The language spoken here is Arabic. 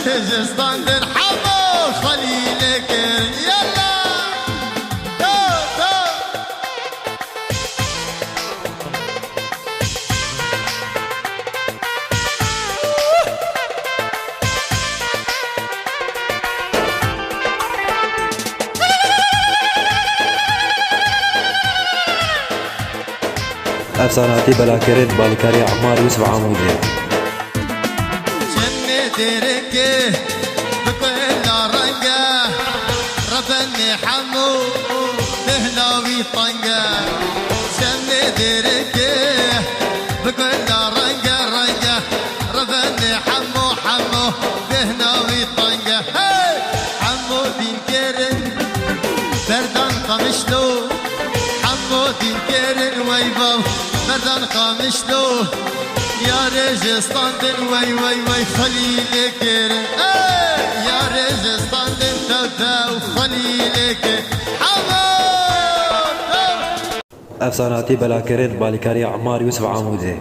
رجستان حمو خليلك يلا افساناتی بلاکرین بالکاری عمار یوسف عامودی دركه بكل رنقه رفني حمو بهلاوي طنقه شمي دركه بكل رنقه رفني حمو بهلاوي طنقه حمو دين كيرن بردان قمشلو حمو دين كيرن ويبو بردان قمشلو يا رجستان وي خليلك يا رجستان توتا وخليلك حمود افساناتی بلاکرین بالکاری عمار یوسف عامودی